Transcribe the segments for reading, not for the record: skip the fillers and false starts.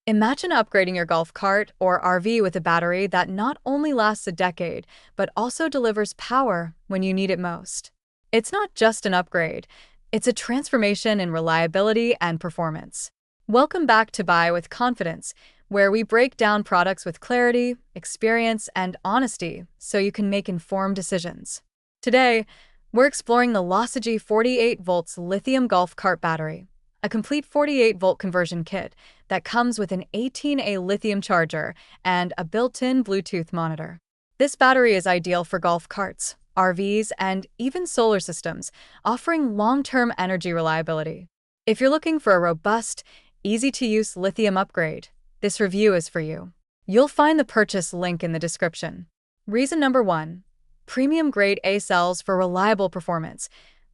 Imagine upgrading your golf cart or RV with a battery that not only lasts a decade, but also delivers power when you need it most. It's not just an upgrade, it's a transformation in reliability and performance. Welcome back to Buy with Confidence, where we break down products with clarity, experience, and honesty so you can make informed decisions. Today, we're exploring the Lossigy 48 volts lithium golf cart battery, a complete 48-volt conversion kit that comes with an 18A lithium charger and a built-in Bluetooth monitor. This battery is ideal for golf carts, RVs, and even solar systems, offering long-term energy reliability. If you're looking for a robust, easy-to-use lithium upgrade, this review is for you. You'll find the purchase link in the description. Reason number 1. Premium-grade A cells for reliable performance.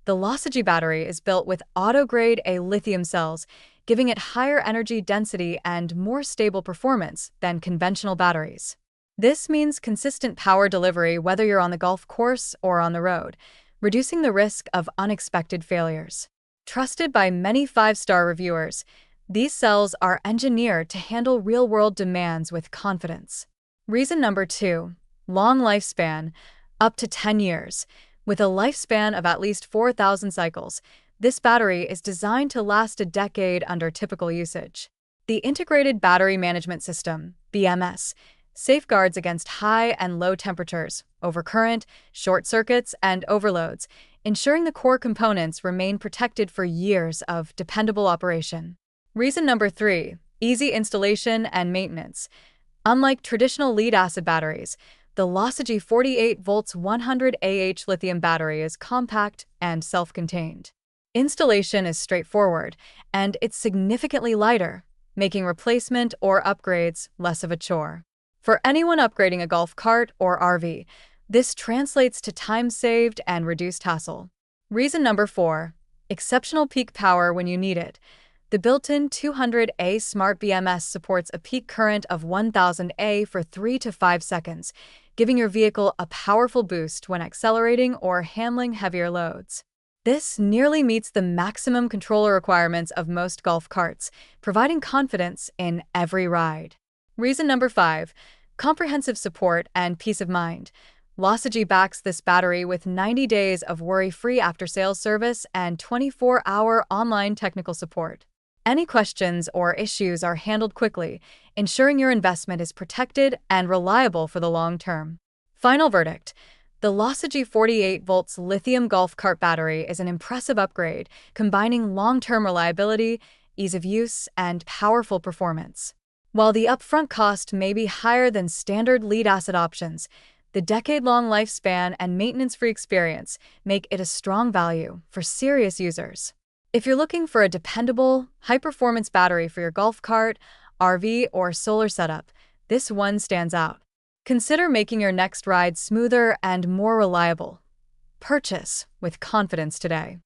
The Lossigy battery is built with auto-grade A lithium cells, giving it higher energy density and more stable performance than conventional batteries. This means consistent power delivery whether you're on the golf course or on the road, reducing the risk of unexpected failures. Trusted by many 5-star reviewers, these cells are engineered to handle real-world demands with confidence. Reason number 2. Long lifespan, up to 10 years. With a lifespan of at least 4,000 cycles, this battery is designed to last a decade under typical usage. The Integrated Battery Management System, BMS, safeguards against high and low temperatures, overcurrent, short circuits, and overloads, ensuring the core components remain protected for years of dependable operation. Reason number 3. Easy installation and maintenance. Unlike traditional lead-acid batteries, the Lossigy 48 volts 100Ah lithium battery is compact and self-contained. Installation is straightforward, and it's significantly lighter, making replacement or upgrades less of a chore. For anyone upgrading a golf cart or RV, this translates to time saved and reduced hassle. Reason number 4. Exceptional peak power when you need it. The built-in 200A Smart BMS supports a peak current of 1000 A for 3 to 5 seconds, giving your vehicle a powerful boost when accelerating or handling heavier loads. This nearly meets the maximum controller requirements of most golf carts, providing confidence in every ride. Reason number 5. Comprehensive support and peace of mind. Lossigy backs this battery with 90 days of worry-free after-sales service and 24-hour online technical support. Any questions or issues are handled quickly, ensuring your investment is protected and reliable for the long term. Final verdict. The Lossigy 48 volts lithium golf cart battery is an impressive upgrade, combining long-term reliability, ease of use, and powerful performance. While the upfront cost may be higher than standard lead-acid options, the decade-long lifespan and maintenance-free experience make it a strong value for serious users. If you're looking for a dependable, high-performance battery for your golf cart, RV, or solar setup, this one stands out. Consider making your next ride smoother and more reliable. Purchase with confidence today.